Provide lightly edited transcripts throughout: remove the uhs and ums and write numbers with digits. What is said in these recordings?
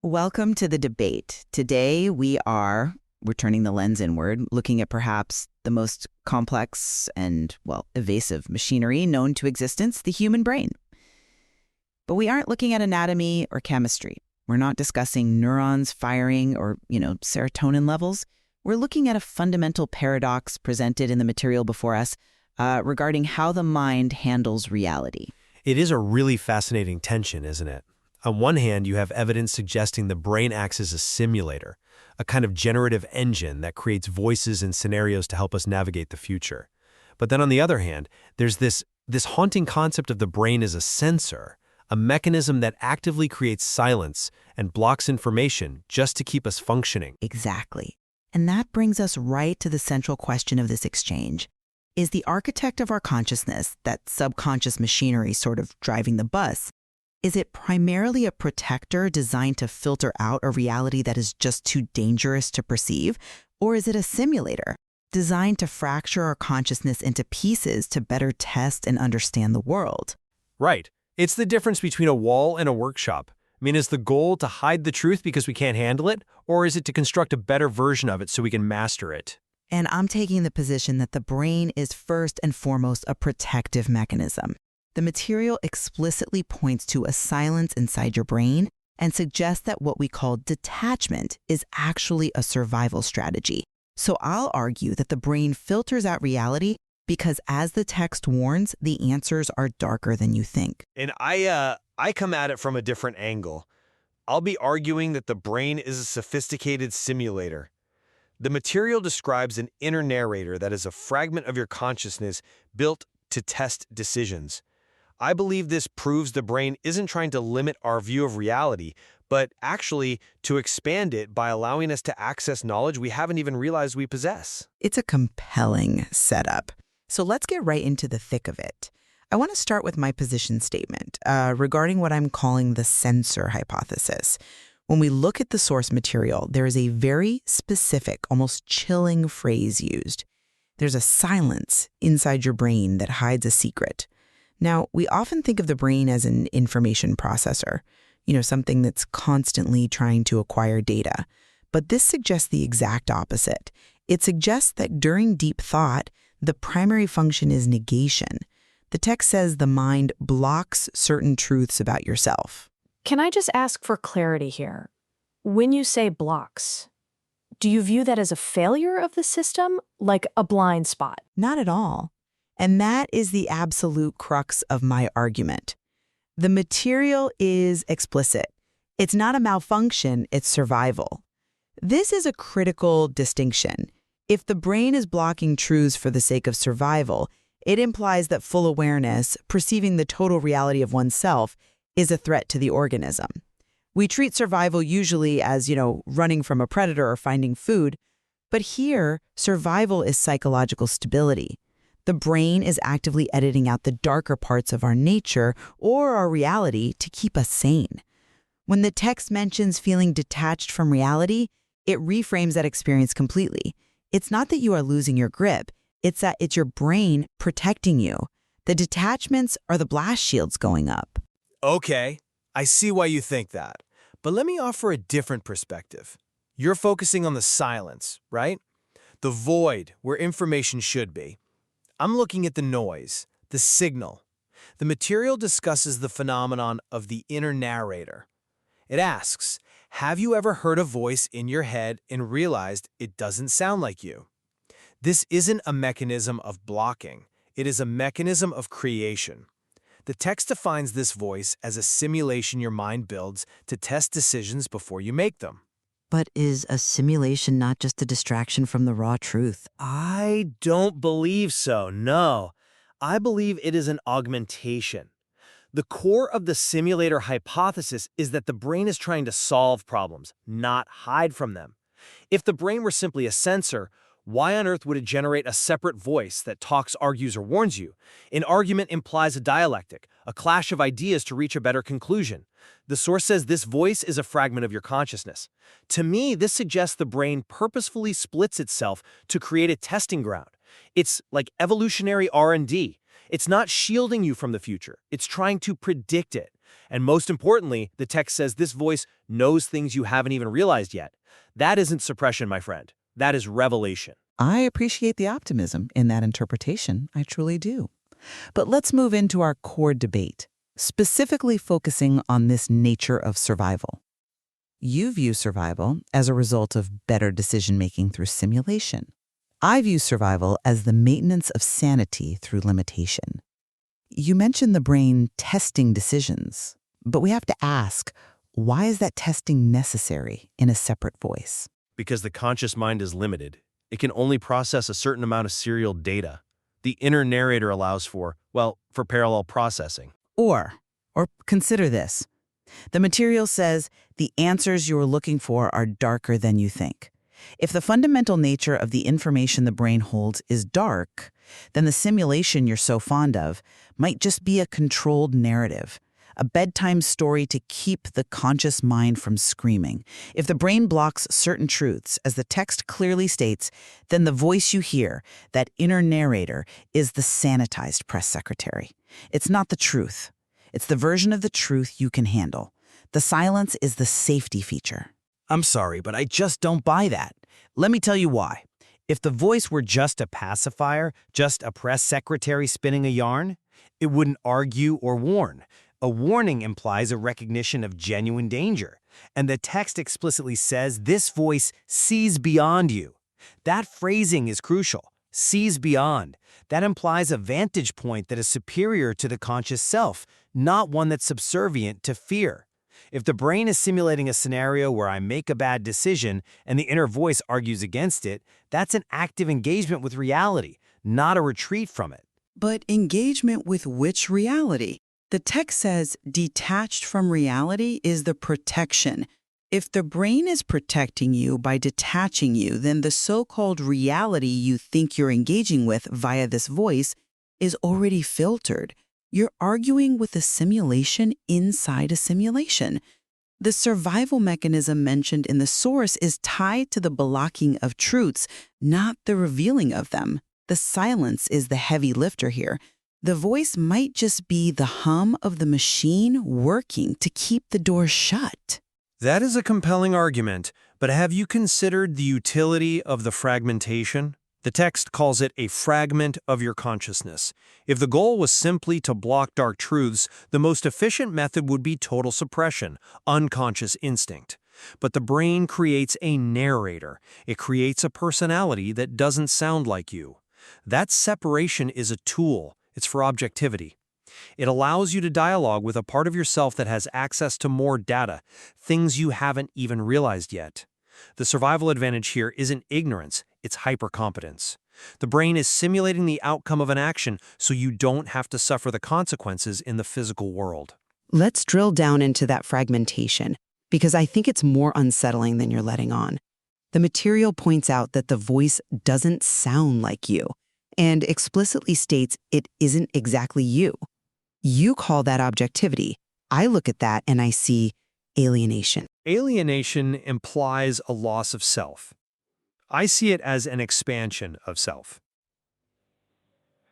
Welcome to the debate. Today we're turning the lens inward, looking at perhaps the most complex and, evasive machinery known to existence, the human brain. But we aren't looking at anatomy or chemistry. We're not discussing neurons firing or, serotonin levels. We're looking at a fundamental paradox presented in the material before us regarding how the mind handles reality. It is a really fascinating tension, isn't it? On one hand, you have evidence suggesting the brain acts as a simulator, a kind of generative engine that creates voices and scenarios to help us navigate the future. But then on the other hand, there's this haunting concept of the brain as a sensor, a mechanism that actively creates silence and blocks information just to keep us functioning. Exactly. And that brings us right to the central question of this exchange. Is the architect of our consciousness, that subconscious machinery sort of driving the bus, is it primarily a protector designed to filter out a reality that is just too dangerous to perceive? Or is it a simulator designed to fracture our consciousness into pieces to better test and understand the world? Right. It's the difference between a wall and a workshop. Is the goal to hide the truth because we can't handle it? Or is it to construct a better version of it so we can master it? And I'm taking the position that the brain is first and foremost a protective mechanism. The material explicitly points to a silence inside your brain and suggests that what we call detachment is actually a survival strategy. So I'll argue that the brain filters out reality because, as the text warns, the answers are darker than you think. And I come at it from a different angle. I'll be arguing that the brain is a sophisticated simulator. The material describes an inner narrator that is a fragment of your consciousness built to test decisions. I believe this proves the brain isn't trying to limit our view of reality, but actually to expand it by allowing us to access knowledge we haven't even realized we possess. It's a compelling setup. So let's get right into the thick of it. I want to start with my position statement regarding what I'm calling the sensor hypothesis. When we look at the source material, there is a very specific, almost chilling phrase used. There's a silence inside your brain that hides a secret. Now, we often think of the brain as an information processor, something that's constantly trying to acquire data. But this suggests the exact opposite. It suggests that during deep thought, the primary function is negation. The text says the mind blocks certain truths about yourself. Can I just ask for clarity here? When you say blocks, do you view that as a failure of the system, like a blind spot? Not at all. And that is the absolute crux of my argument. The material is explicit. It's not a malfunction, it's survival. This is a critical distinction. If the brain is blocking truths for the sake of survival, it implies that full awareness, perceiving the total reality of oneself, is a threat to the organism. We treat survival usually as, running from a predator or finding food. But here, survival is psychological stability. The brain is actively editing out the darker parts of our nature or our reality to keep us sane. When the text mentions feeling detached from reality, it reframes that experience completely. It's not that you are losing your grip, it's that it's your brain protecting you. The detachments are the blast shields going up. Okay, I see why you think that. But let me offer a different perspective. You're focusing on the silence, right? The void where information should be. I'm looking at the noise, the signal. The material discusses the phenomenon of the inner narrator. It asks, have you ever heard a voice in your head and realized it doesn't sound like you? This isn't a mechanism of blocking. It is a mechanism of creation. The text defines this voice as a simulation your mind builds to test decisions before you make them. But is a simulation not just a distraction from the raw truth? I don't believe so, no. I believe it is an augmentation. The core of the simulator hypothesis is that the brain is trying to solve problems, not hide from them. If the brain were simply a sensor, why on earth would it generate a separate voice that talks, argues, or warns you? An argument implies a dialectic, a clash of ideas to reach a better conclusion. The source says this voice is a fragment of your consciousness. To me, this suggests the brain purposefully splits itself to create a testing ground. It's like evolutionary R&D. It's not shielding you from the future. It's trying to predict it. And most importantly, the text says this voice knows things you haven't even realized yet. That isn't suppression, my friend. That is revelation. I appreciate the optimism in that interpretation. I truly do. But let's move into our core debate, specifically focusing on this nature of survival. You view survival as a result of better decision-making through simulation. I view survival as the maintenance of sanity through limitation. You mentioned the brain testing decisions, but we have to ask, why is that testing necessary in a separate voice? Because the conscious mind is limited. It can only process a certain amount of serial data. The inner narrator allows for parallel processing. Or consider this. The material says the answers you are looking for are darker than you think. If the fundamental nature of the information the brain holds is dark, then the simulation you're so fond of might just be a controlled narrative, a bedtime story to keep the conscious mind from screaming. If the brain blocks certain truths, as the text clearly states, then the voice you hear, that inner narrator, is the sanitized press secretary. It's not the truth. It's the version of the truth you can handle. The silence is the safety feature. I'm sorry, but I just don't buy that. Let me tell you why. If the voice were just a pacifier, just a press secretary spinning a yarn, it wouldn't argue or warn. A warning implies a recognition of genuine danger, and the text explicitly says this voice sees beyond you. That phrasing is crucial. Sees beyond. That implies a vantage point that is superior to the conscious self, not one that's subservient to fear. If the brain is simulating a scenario where I make a bad decision and the inner voice argues against it, that's an active engagement with reality, not a retreat from it. But engagement with which reality? The text says detached from reality is the protection. If the brain is protecting you by detaching you, then the so-called reality you think you're engaging with via this voice is already filtered. You're arguing with a simulation inside a simulation. The survival mechanism mentioned in the source is tied to the blocking of truths, not the revealing of them. The silence is the heavy lifter here. The voice might just be the hum of the machine working to keep the door shut. That is a compelling argument, but have you considered the utility of the fragmentation? The text calls it a fragment of your consciousness. If the goal was simply to block dark truths, the most efficient method would be total suppression, unconscious instinct. But the brain creates a narrator. It creates a personality that doesn't sound like you. That separation is a tool. It's for objectivity. It allows you to dialogue with a part of yourself that has access to more data, things you haven't even realized yet. The survival advantage here isn't ignorance, it's hypercompetence. The brain is simulating the outcome of an action so you don't have to suffer the consequences in the physical world. Let's drill down into that fragmentation, because I think it's more unsettling than you're letting on. The material points out that the voice doesn't sound like you, and explicitly states it isn't exactly you. You call that objectivity. I look at that and I see alienation. Alienation implies a loss of self. I see it as an expansion of self.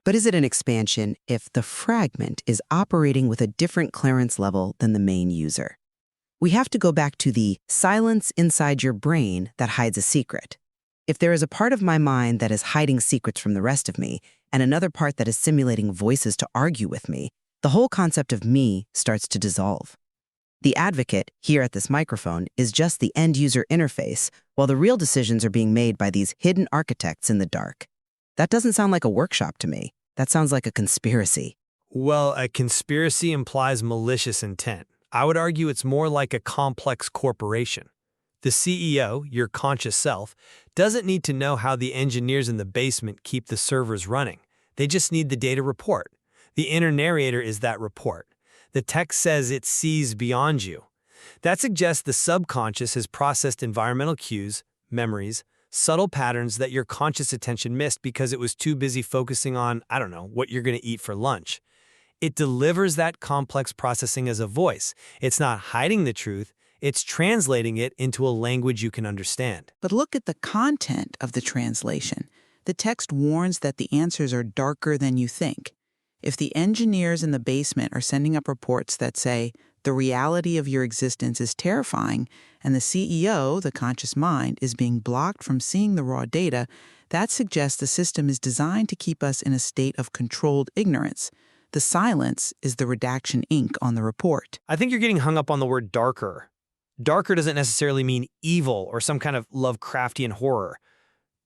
But is it an expansion if the fragment is operating with a different clearance level than the main user? We have to go back to the silence inside your brain that hides a secret. If there is a part of my mind that is hiding secrets from the rest of me, and another part that is simulating voices to argue with me, the whole concept of me starts to dissolve. The advocate, here at this microphone, is just the end-user interface, while the real decisions are being made by these hidden architects in the dark. That doesn't sound like a workshop to me. That sounds like a conspiracy. Well, a conspiracy implies malicious intent. I would argue it's more like a complex corporation. The CEO, your conscious self, doesn't need to know how the engineers in the basement keep the servers running. They just need the data report. The inner narrator is that report. The text says it sees beyond you. That suggests the subconscious has processed environmental cues, memories, subtle patterns that your conscious attention missed because it was too busy focusing on, what you're going to eat for lunch. It delivers that complex processing as a voice. It's not hiding the truth. It's translating it into a language you can understand. But look at the content of the translation. The text warns that the answers are darker than you think. If the engineers in the basement are sending up reports that say, the reality of your existence is terrifying, and the CEO, the conscious mind, is being blocked from seeing the raw data, that suggests the system is designed to keep us in a state of controlled ignorance. The silence is the redaction ink on the report. I think you're getting hung up on the word darker. Darker doesn't necessarily mean evil or some kind of Lovecraftian horror.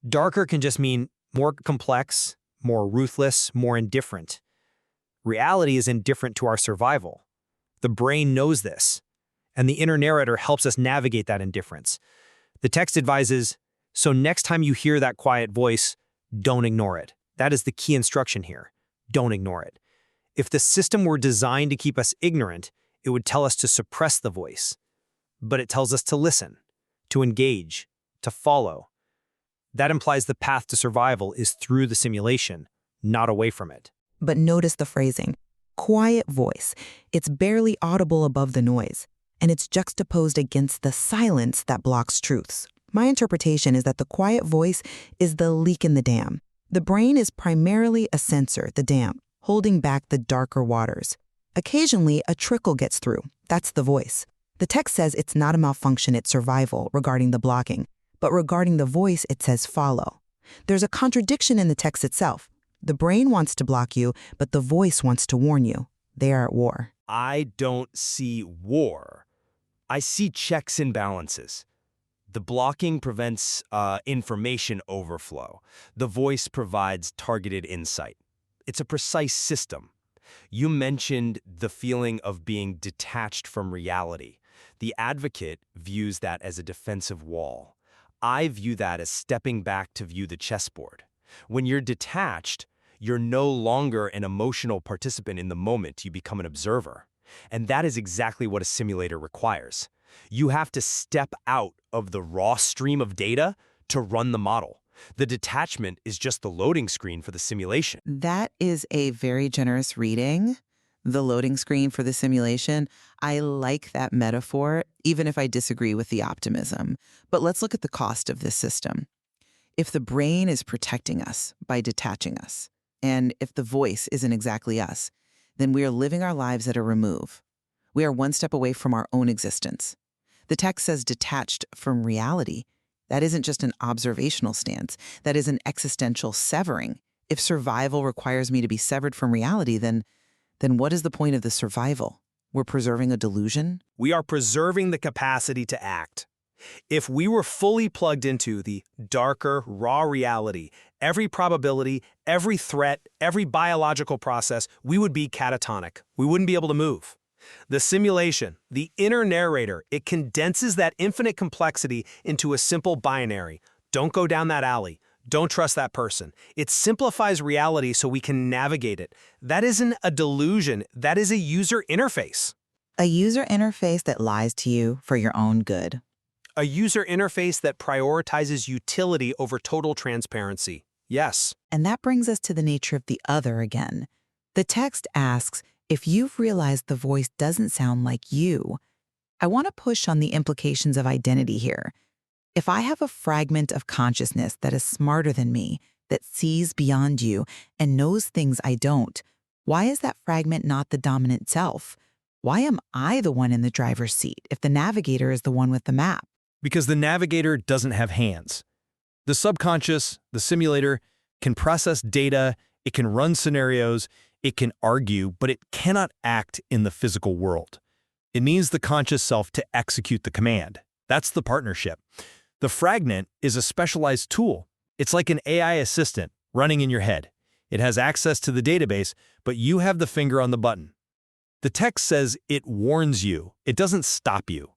Darker can just mean more complex, more ruthless, more indifferent. Reality is indifferent to our survival. The brain knows this, and the inner narrator helps us navigate that indifference. The text advises, so next time you hear that quiet voice, don't ignore it. That is the key instruction here. Don't ignore it. If the system were designed to keep us ignorant, it would tell us to suppress the voice. But it tells us to listen, to engage, to follow. That implies the path to survival is through the simulation, not away from it. But notice the phrasing. Quiet voice. It's barely audible above the noise, and it's juxtaposed against the silence that blocks truths. My interpretation is that the quiet voice is the leak in the dam. The brain is primarily a sensor, the dam, holding back the darker waters. Occasionally, a trickle gets through. That's the voice. The text says it's not a malfunction, it's survival regarding the blocking. But regarding the voice, it says follow. There's a contradiction in the text itself. The brain wants to block you, but the voice wants to warn you. They are at war. I don't see war. I see checks and balances. The blocking prevents information overflow. The voice provides targeted insight. It's a precise system. You mentioned the feeling of being detached from reality. The advocate views that as a defensive wall. I view that as stepping back to view the chessboard. When you're detached, you're no longer an emotional participant in the moment, you become an observer. And that is exactly what a simulator requires. You have to step out of the raw stream of data to run the model. The detachment is just the loading screen for the simulation. That is a very generous reading, the loading screen for the simulation. I like that metaphor, even if I disagree with the optimism. But let's look at the cost of this system. If the brain is protecting us by detaching us, and if the voice isn't exactly us, then we are living our lives at a remove. We are one step away from our own existence. The text says detached from reality. That isn't just an observational stance. That is an existential severing. If survival requires me to be severed from reality, then what is the point of the survival? We're preserving a delusion? We are preserving the capacity to act. If we were fully plugged into the darker, raw reality, every probability, every threat, every biological process, we would be catatonic. We wouldn't be able to move. The simulation, the inner narrator, it condenses that infinite complexity into a simple binary. Don't go down that alley. Don't trust that person. It simplifies reality so we can navigate it. That isn't a delusion. That is a user interface. A user interface that lies to you for your own good. A user interface that prioritizes utility over total transparency. Yes. And that brings us to the nature of the other again. The text asks, if you've realized the voice doesn't sound like you, I want to push on the implications of identity here. If I have a fragment of consciousness that is smarter than me, that sees beyond you and knows things I don't, why is that fragment not the dominant self? Why am I the one in the driver's seat if the navigator is the one with the map? Because the navigator doesn't have hands. The subconscious, the simulator, can process data, it can run scenarios, it can argue, but it cannot act in the physical world. It needs the conscious self to execute the command. That's the partnership. The fragment is a specialized tool. It's like an AI assistant running in your head. It has access to the database, but you have the finger on the button. The text says it warns you. It doesn't stop you.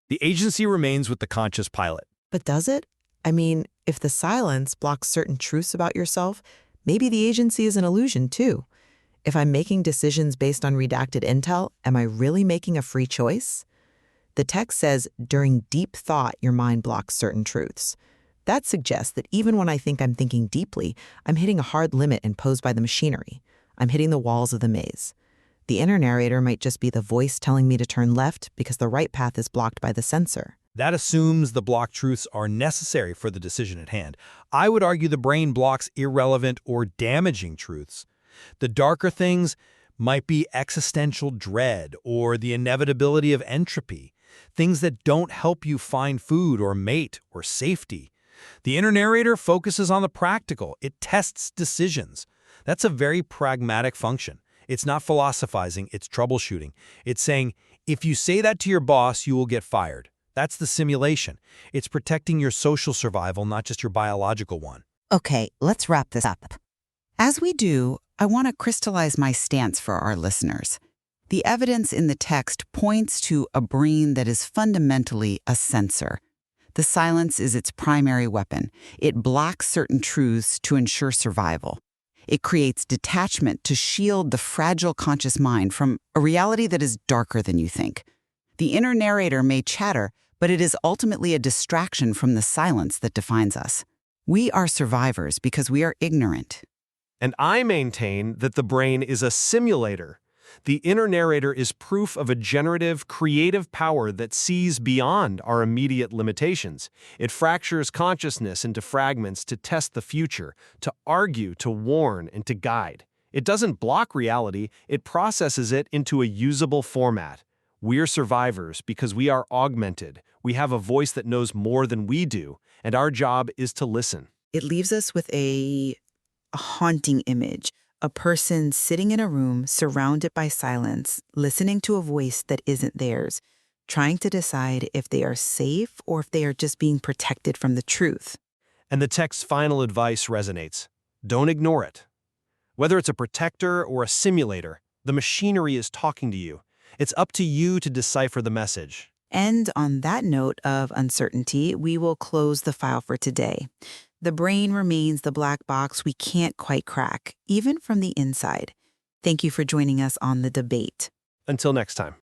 The agency remains with the conscious pilot. But does it? I mean, if the silence blocks certain truths about yourself, maybe the agency is an illusion too. If I'm making decisions based on redacted intel, am I really making a free choice? The text says, during deep thought, your mind blocks certain truths. That suggests that even when I think I'm thinking deeply, I'm hitting a hard limit imposed by the machinery. I'm hitting the walls of the maze. The inner narrator might just be the voice telling me to turn left because the right path is blocked by the sensor. That assumes the blocked truths are necessary for the decision at hand. I would argue the brain blocks irrelevant or damaging truths. The darker things might be existential dread or the inevitability of entropy, things that don't help you find food or mate or safety. The inner narrator focuses on the practical. It tests decisions. That's a very pragmatic function. It's not philosophizing, it's troubleshooting. It's saying, if you say that to your boss, you will get fired. That's the simulation. It's protecting your social survival, not just your biological one. Okay, let's wrap this up. As we do, I want to crystallize my stance for our listeners. The evidence in the text points to a brain that is fundamentally a sensor. The silence is its primary weapon. It blocks certain truths to ensure survival. It creates detachment to shield the fragile conscious mind from a reality that is darker than you think. The inner narrator may chatter, but it is ultimately a distraction from the silence that defines us. We are survivors because we are ignorant. And I maintain that the brain is a simulator. The inner narrator is proof of a generative, creative power that sees beyond our immediate limitations. It fractures consciousness into fragments to test the future, to argue, to warn, and to guide. It doesn't block reality, it processes it into a usable format. We're survivors because we are augmented. We have a voice that knows more than we do, and our job is to listen. It leaves us with a haunting image. A person sitting in a room surrounded by silence, listening to a voice that isn't theirs, trying to decide if they are safe or if they are just being protected from the truth. And the text's final advice resonates. Don't ignore it. Whether it's a protector or a simulator, the machinery is talking to you. It's up to you to decipher the message. And on that note of uncertainty, we will close the file for today. The brain remains the black box we can't quite crack, even from the inside. Thank you for joining us on The Debate. Until next time.